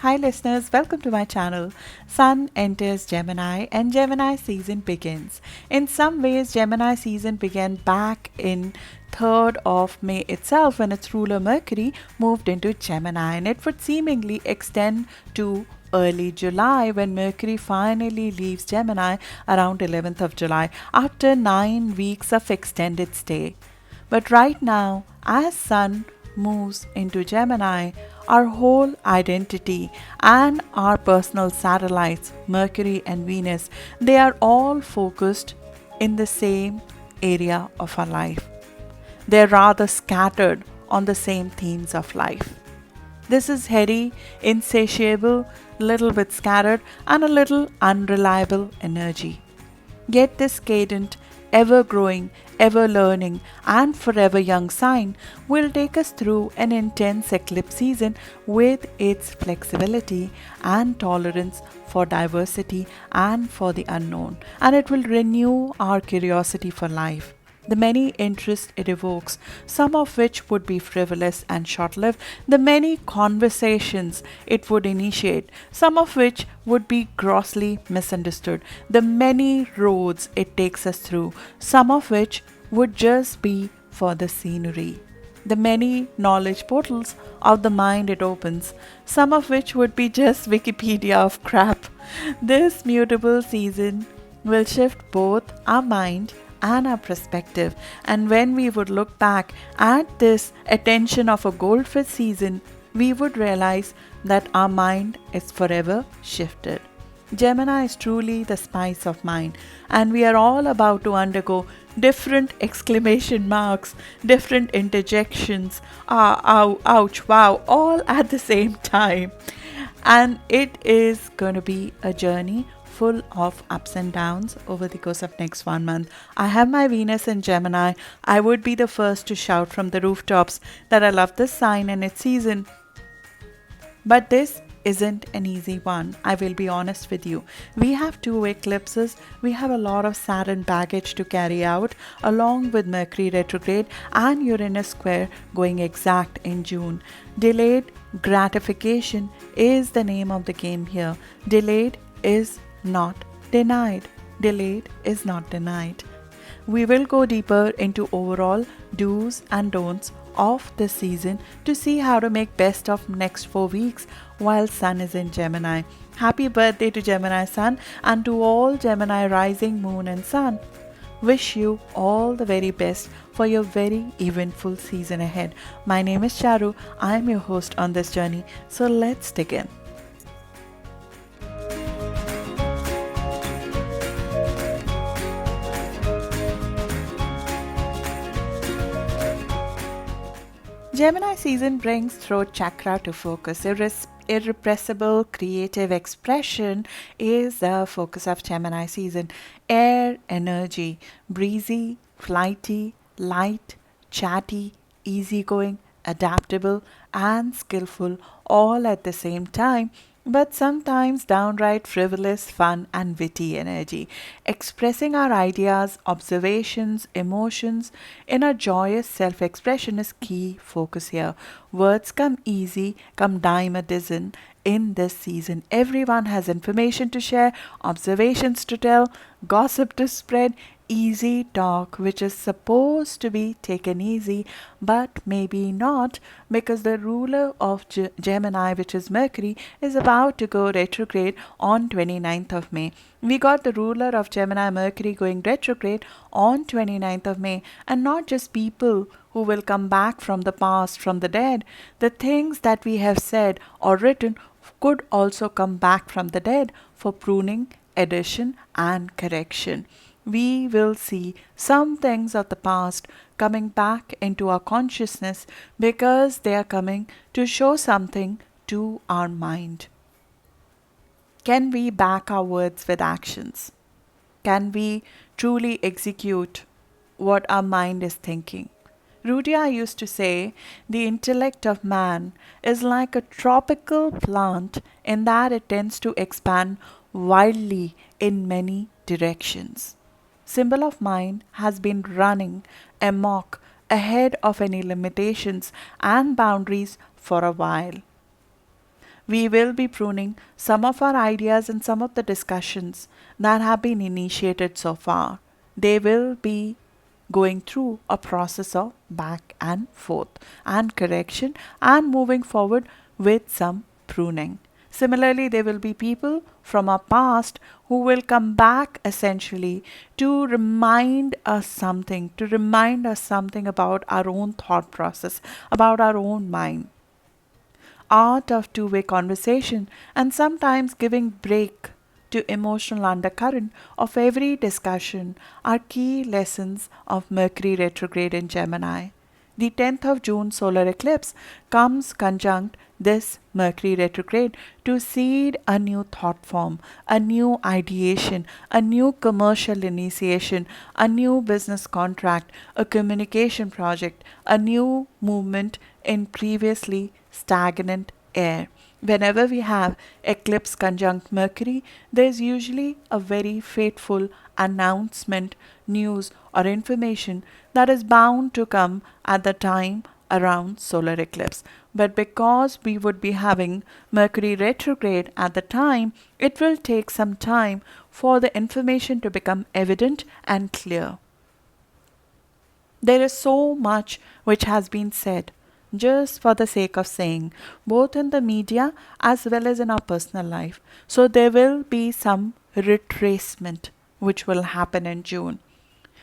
Hi, listeners, welcome to my channel. Sun enters Gemini and Gemini season begins. In some ways, Gemini season began back in 3rd of May itself when its ruler Mercury moved into Gemini, and it would seemingly extend to early July when Mercury finally leaves Gemini around 11th of July after 9 weeks of extended stay. But right now, as Sun moves into Gemini, our whole identity and our personal satellites, Mercury and Venus, they are all focused in the same area of our life. They're rather scattered on the same themes of life. This is heady, insatiable, little bit scattered, and a little unreliable energy. Yet this cadent, ever growing, ever learning, and forever young sign will take us through an intense eclipse season with its flexibility and tolerance for diversity and for the unknown, and it will renew our curiosity for life. The many interests it evokes, some of which would be frivolous and short lived, the many conversations it would initiate, some of which would be grossly misunderstood, the many roads it takes us through, some of which would just be for the scenery. The many knowledge portals of the mind it opens, some of which would be just Wikipedia of crap. This mutable season will shift both our mind and our perspective. And when we would look back at this attention of a goldfish season, we would realize that our mind is forever shifted. Gemini is truly the spice of mind, and we are all about to undergo different exclamation marks, different interjections, ah, ow, ouch, wow, all at the same time. And it is going to be a journey full of ups and downs over the course of next 1 month. I have my Venus in Gemini. I would be the first to shout from the rooftops that I love this sign and its season. But this isn't an easy one. I will be honest with you. We have two eclipses. We have a lot of Saturn baggage to carry out, along with Mercury retrograde and Uranus square going exact in June. Delayed gratification is the name of the game here. Delayed is not denied. Delayed is not denied. We will go deeper into overall do's and don'ts of this season to see how to make best of next 4 weeks while Sun is in Gemini. Happy birthday to Gemini Sun and to all Gemini rising moon and sun. Wish you all the very best for your very eventful season ahead. My name is Charu. I am your host on this journey. So let's dig in. Gemini season brings throat chakra to focus. Irrepressible creative expression is the focus of Gemini season. Air energy, breezy, flighty, light, chatty, easygoing, adaptable, and skillful all at the same time, but sometimes downright frivolous, fun, and witty energy. Expressing our ideas, observations, emotions in a joyous self expression is key focus here. Words come easy, come dime a dozen. In this season, everyone has information to share, observations to tell, gossip to spread, easy talk, which is supposed to be taken easy, but maybe not, because the ruler of Gemini, which is Mercury, is about to go retrograde on 29th of May. We got the ruler of Gemini, Mercury, going retrograde on 29th of May, and not just people who will come back from the past, from the dead. The things that we have said or written could also come back from the dead for pruning, addition, and correction. We will see some things of the past coming back into our consciousness because they are coming to show something to our mind. Can we back our words with actions? Can we truly execute what our mind is thinking? Rudyard used to say, the intellect of man is like a tropical plant in that it tends to expand wildly in many directions. Symbol of mind has been running amok ahead of any limitations and boundaries for a while. We will be pruning some of our ideas and some of the discussions that have been initiated so far. They will be going through a process of back and forth and correction and moving forward with some pruning. Similarly, there will be people from our past who will come back essentially to remind us something about our own thought process, about our own mind. Art of two-way conversation, and sometimes giving break to emotional undercurrent of every discussion are key lessons of Mercury retrograde in Gemini. The 10th of June solar eclipse comes conjunct this Mercury retrograde to seed a new thought form, a new ideation, a new commercial initiation, a new business contract, a communication project, a new movement in previously stagnant air. Whenever we have eclipse conjunct Mercury, there's usually a very fateful announcement, news, or information that is bound to come at the time around solar eclipse. But because we would be having Mercury retrograde at the time, it will take some time for the information to become evident and clear. There is so much which has been said just for the sake of saying, both in the media as well as in our personal life. So there will be some retracement which will happen in June.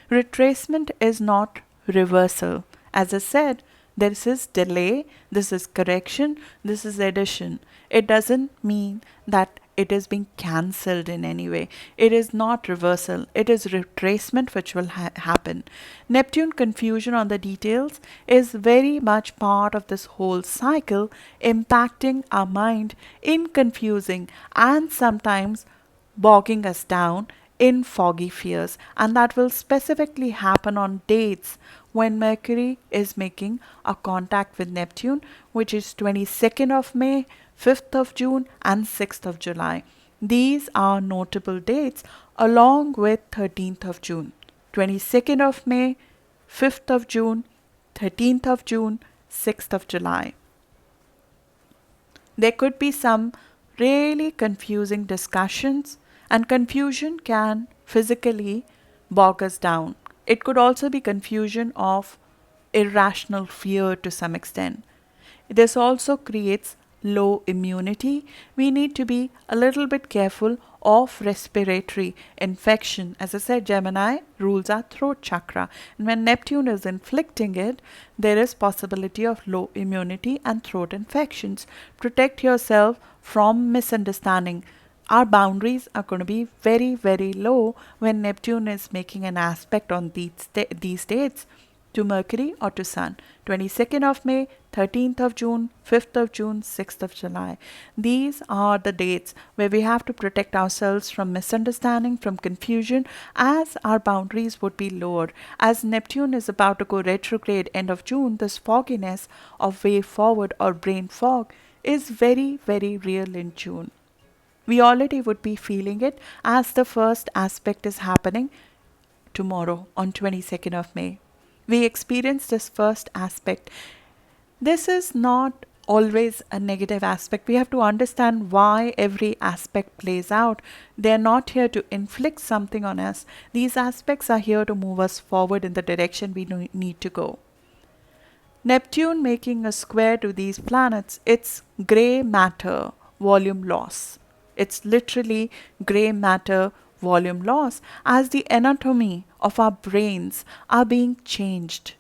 Retracement is not reversal. As I said, this is delay, this is correction, this is addition. It doesn't mean that it is being cancelled in any way. It is not reversal, it is retracement which will happen. Neptune confusion on the details is very much part of this whole cycle, impacting our mind in confusing and sometimes bogging us down in foggy fears, and that will specifically happen on dates when Mercury is making a contact with Neptune, which is 22nd of May, 5th of June, and 6th of July. These are notable dates along with 13th of June, 22nd of May, 5th of June, 13th of June, 6th of July. There could be some really confusing discussions, and confusion can physically bog us down. It could also be confusion of irrational fear to some extent. This also creates low immunity. We need to be a little bit careful of respiratory infection. As I said, Gemini rules our throat chakra, and when Neptune is inflicting it, there is possibility of low immunity and throat infections. Protect yourself from misunderstanding. Our boundaries are going to be very, very low when Neptune is making an aspect on these dates to Mercury or to Sun. 22nd of May, 13th of June, 5th of June, 6th of July. These are the dates where we have to protect ourselves from misunderstanding, from confusion, as our boundaries would be lowered. As Neptune is about to go retrograde end of June, this fogginess of way forward or brain fog is very, very real in June. We already would be feeling it as the first aspect is happening tomorrow on 22nd of May. We experience this first aspect. This is not always a negative aspect. We have to understand why every aspect plays out. They're not here to inflict something on us. These aspects are here to move us forward in the direction we need to go. Neptune making a square to these planets, it's gray matter volume loss. It's literally gray matter volume loss as the anatomy of our brains are being changed.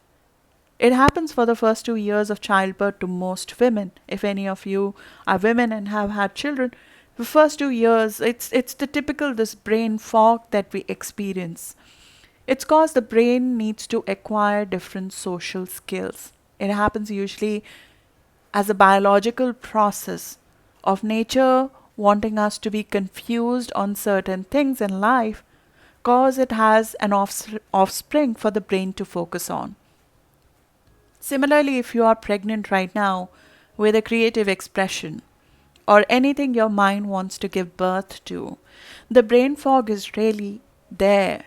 It happens for the first 2 years of childbirth to most women. If any of you are women and have had children, the first 2 years, it's the typical this brain fog that we experience. It's cause the brain needs to acquire different social skills. It happens usually as a biological process of nature wanting us to be confused on certain things in life, cause it has an offspring for the brain to focus on. Similarly, if you are pregnant right now with a creative expression or anything your mind wants to give birth to, the brain fog is really there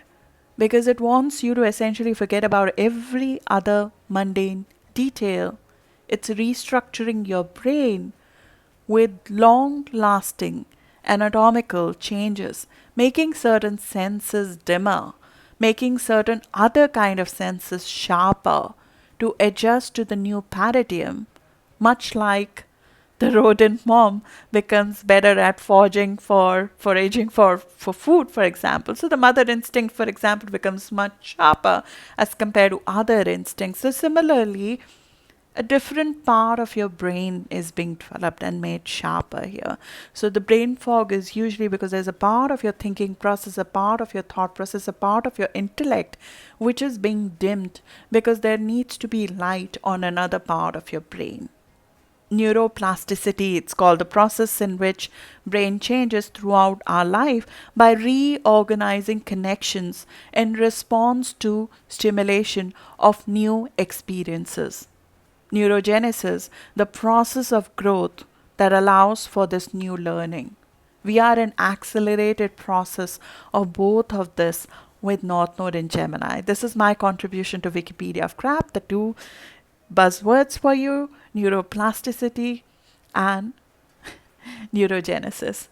because it wants you to essentially forget about every other mundane detail. It's restructuring your brain with long lasting anatomical changes, making certain senses dimmer, making certain other kind of senses sharper to adjust to the new paradigm, much like the rodent mom becomes better at foraging for food, for example. So the mother instinct, for example, becomes much sharper as compared to other instincts. So similarly, a different part of your brain is being developed and made sharper here. So the brain fog is usually because there's a part of your thinking process, a part of your thought process, a part of your intellect which is being dimmed because there needs to be light on another part of your brain. Neuroplasticity, it's called, the process in which brain changes throughout our life by reorganizing connections in response to stimulation of new experiences. Neurogenesis, the process of growth that allows for this new learning. We are an accelerated process of both of this with North Node in Gemini. This is my contribution to Wikipedia of Crap, the two buzzwords for you: neuroplasticity and neurogenesis.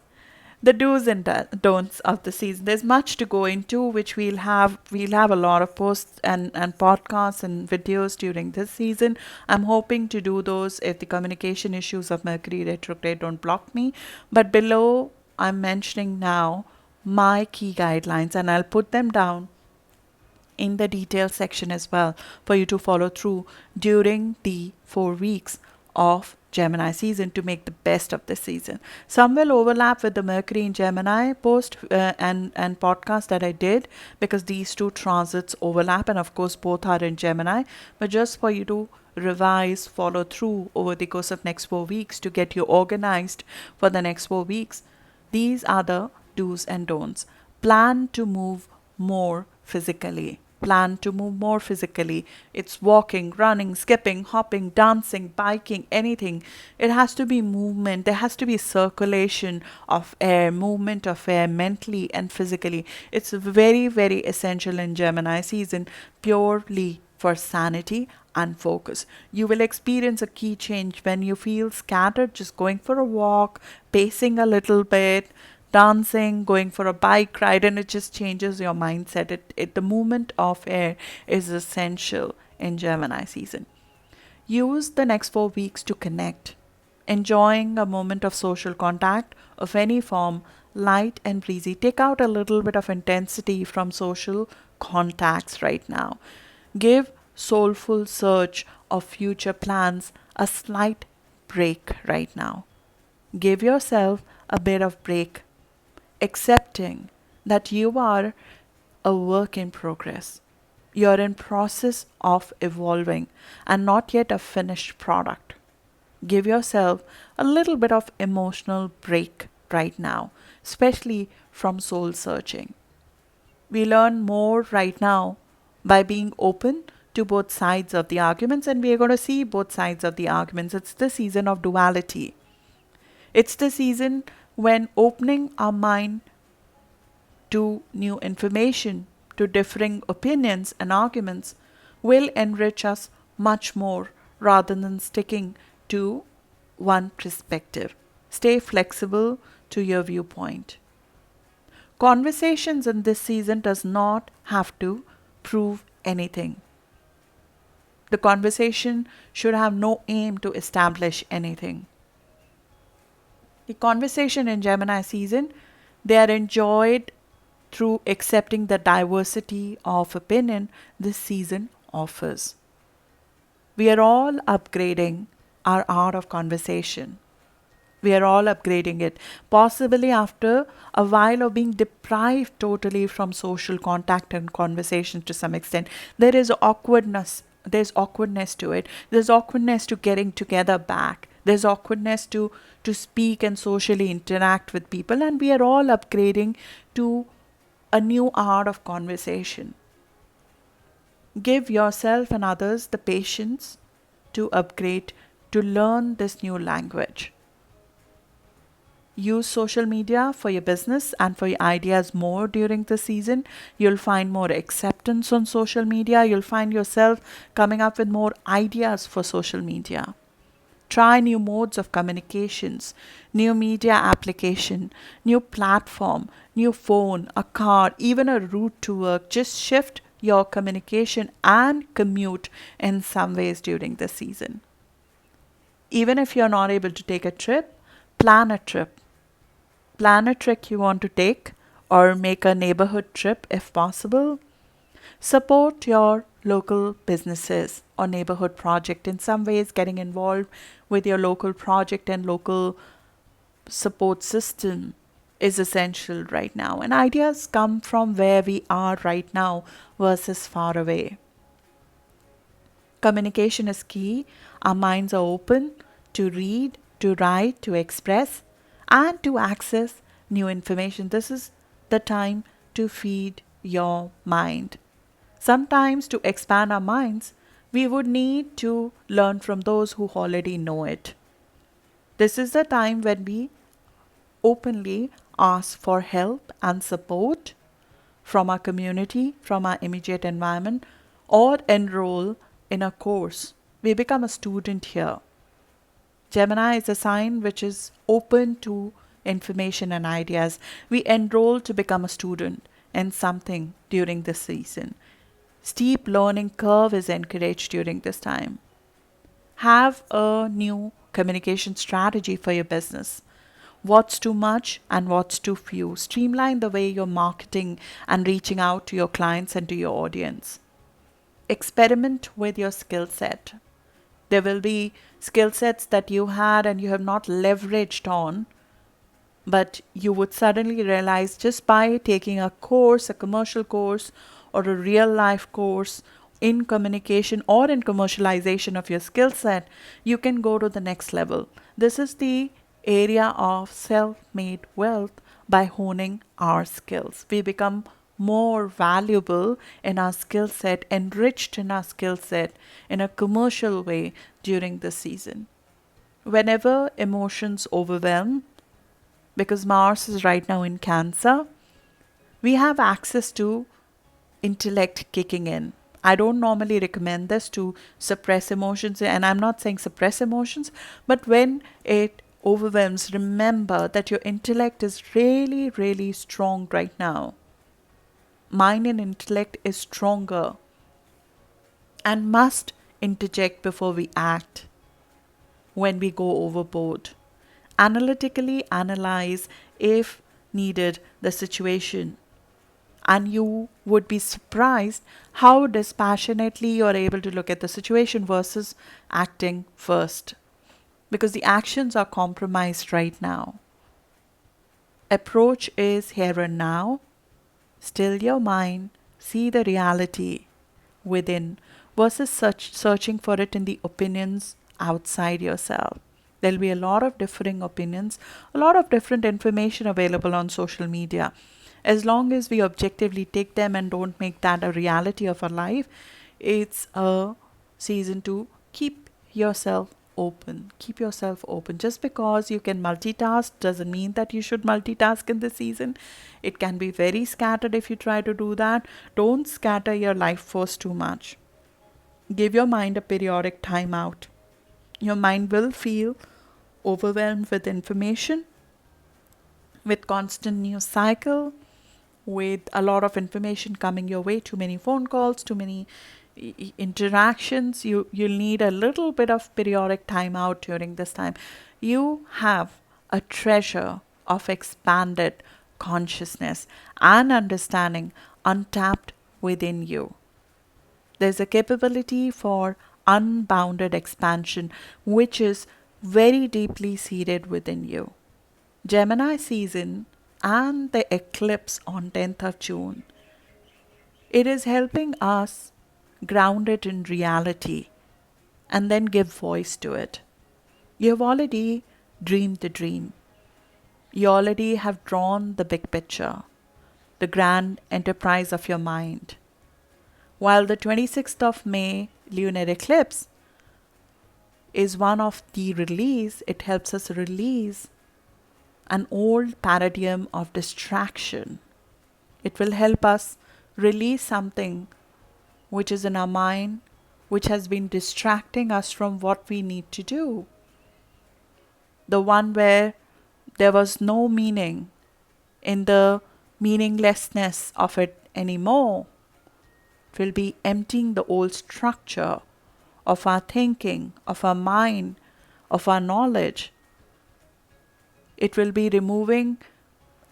The do's and don'ts of the season. There's much to go into, which we'll have a lot of posts and podcasts and videos during this season. I'm hoping to do those if the communication issues of Mercury retrograde don't block me. But below, I'm mentioning now my key guidelines, and I'll put them down in the details section as well for you to follow through during the 4 weeks of Gemini season to make the best of this season. Some will overlap with the Mercury in Gemini post and podcast that I did, because these two transits overlap, and of course both are in Gemini. But just for you to revise, follow through over the course of next 4 weeks to get you organized for the next 4 weeks, these are the do's and don'ts. Plan to move more physically. Plan to move more physically. It's walking, running, skipping, hopping, dancing, biking, anything. It has to be movement. There has to be circulation of air, movement of air mentally and physically. It's very, very essential in Gemini season, purely for sanity and focus. You will experience a key change when you feel scattered, just going for a walk, pacing a little bit, dancing, going for a bike ride, and it just changes your mindset. The movement of air is essential in Gemini season. Use the next 4 weeks to connect, enjoying a moment of social contact of any form, light and breezy. Take out a little bit of intensity from social contacts right now. Give soulful search of future plans a slight break right now. Give yourself a bit of break, accepting that you are a work in progress. You're in process of evolving and not yet a finished product. Give yourself a little bit of emotional break right now, especially from soul searching. We learn more right now by being open to both sides of the arguments, and we are going to see both sides of the arguments. It's the season of duality. It's the season when opening our mind to new information, to differing opinions and arguments, will enrich us much more rather than sticking to one perspective. Stay flexible to your viewpoint. Conversations in this season does not have to prove anything. The conversation should have no aim to establish anything. The conversation in Gemini season, they are enjoyed through accepting the diversity of opinion this season offers. We are all upgrading our art of conversation. We are all upgrading it, possibly after a while of being deprived totally from social contact and conversation to some extent. There is awkwardness. There's awkwardness to it. There's awkwardness to getting together back. There's awkwardness to speak and socially interact with people, and we are all upgrading to a new art of conversation. Give yourself and others the patience to upgrade, to learn this new language. Use social media for your business and for your ideas more during the season. You'll find more acceptance on social media. You'll find yourself coming up with more ideas for social media. Try new modes of communications, new media application, new platform, new phone, a car, even a route to work. Just shift your communication and commute in some ways during the season. Even if you're not able to take a trip, plan a trip. Plan a trip you want to take, or make a neighborhood trip if possible. Support your local businesses or neighborhood project. In some ways, getting involved with your local project and local support system is essential right now. And ideas come from where we are right now versus far away. Communication is key. Our minds are open to read, to write, to express, and to access new information. This is the time to feed your mind. Sometimes, to expand our minds, we would need to learn from those who already know it. This is the time when we openly ask for help and support from our community, from our immediate environment, or enroll in a course. We become a student here. Gemini is a sign which is open to information and ideas. We enroll to become a student in something during this season. Steep learning curve is encouraged during this time. Have a new communication strategy for your business. What's too much and what's too few? Streamline the way you're marketing and reaching out to your clients and to your audience. Experiment with your skill set. There will be skill sets that you had and you have not leveraged on, but you would suddenly realize just by taking a course, a commercial course, or a real life course in communication or in commercialization of your skill set, you can go to the next level. This is the area of self made wealth. By honing our skills, we become more valuable in our skill set, enriched in our skill set in a commercial way during the season. Whenever emotions overwhelm, because Mars is right now in Cancer, we have access to intellect kicking in. I don't normally recommend this to suppress emotions, and I'm not saying suppress emotions, but when it overwhelms, remember that your intellect is really, really strong right now. Mind and intellect is stronger and must interject before we act when we go overboard. Analytically analyze, if needed, the situation, and you would be surprised how dispassionately you're able to look at the situation versus acting first, because the actions are compromised right now. Approach is here and now. Still your mind, see the reality within versus searching for it in the opinions outside yourself. There'll be a lot of differing opinions, a lot of different information available on social media. As long as we objectively take them and don't make that a reality of our life, it's a season to keep yourself open. Keep yourself open. Just because you can multitask doesn't mean that you should multitask in this season. It can be very scattered if you try to do that. Don't scatter your life force too much. Give your mind a periodic timeout. Your mind will feel overwhelmed with information, with constant news cycle, with a lot of information coming your way, too many phone calls, too many interactions. You'll need a little bit of periodic timeout during this time. You have a treasure of expanded consciousness and understanding untapped within you. There's a capability for unbounded expansion which is very deeply seated within you. Gemini season and the eclipse on 10th of June, it is helping us ground it in reality and then give voice to it. You have already dreamed the dream. You already have drawn the big picture, the grand enterprise of your mind. While the 26th of May lunar eclipse is one of the release, it helps us release an old paradigm of distraction. It will help us release something which is in our mind, which has been distracting us from what we need to do. the one where there was no meaning in the meaninglessness of it anymore. It will be emptying the old structure of our thinking, of our mind, of our knowledge. It will be removing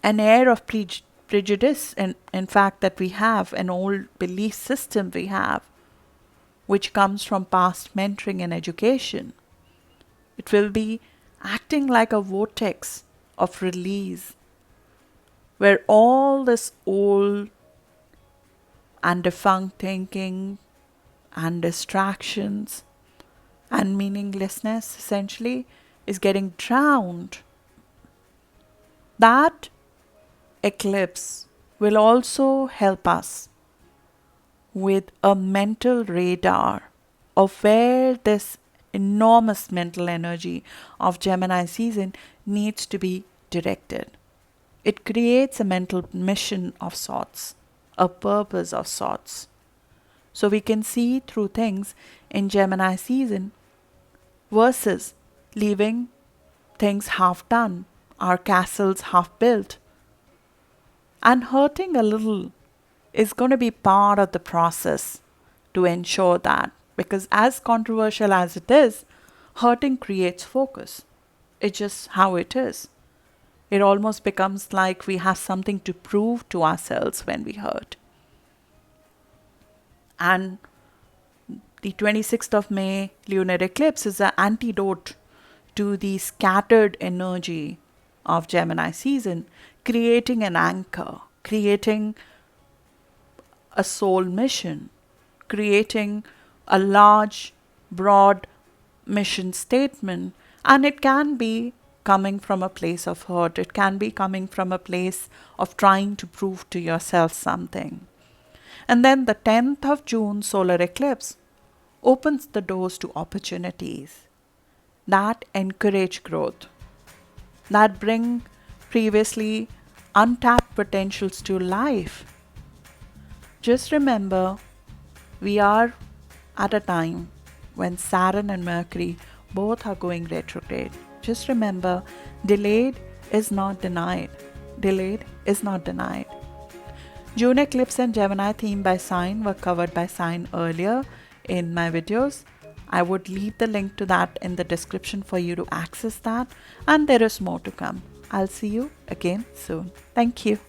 an air of prejudice, and in fact, that we have, an old belief system we have, which comes from past mentoring and education. It will be acting like a vortex of release, where all this old and defunct thinking and distractions and meaninglessness essentially is getting drowned. That eclipse will also help us with a mental radar of where this enormous mental energy of Gemini season needs to be directed. It creates a mental mission of sorts, a purpose of sorts. So we can see through things in Gemini season versus leaving things half done, our castles half built. And hurting a little is going to be part of the process to ensure that. Because as controversial as it is, hurting creates focus. It's just how it is. It almost becomes like we have something to prove to ourselves when we hurt. And the 26th of May lunar eclipse is an antidote to the scattered energy of Gemini season, creating an anchor, creating a soul mission, creating a large, broad mission statement. And it can be coming from a place of hurt, it can be coming from a place of trying to prove to yourself something. And then the 10th of June solar eclipse opens the doors to opportunities that encourage growth, that bring previously untapped potentials to life. Just remember, we are at a time when Saturn and Mercury both are going retrograde. Just remember, delayed is not denied. Delayed is not denied. June eclipse and Gemini theme by sign were covered by sign earlier in my videos. I would leave the link to that in the description for you to access that, and there is more to come. I'll see you again soon. Thank you.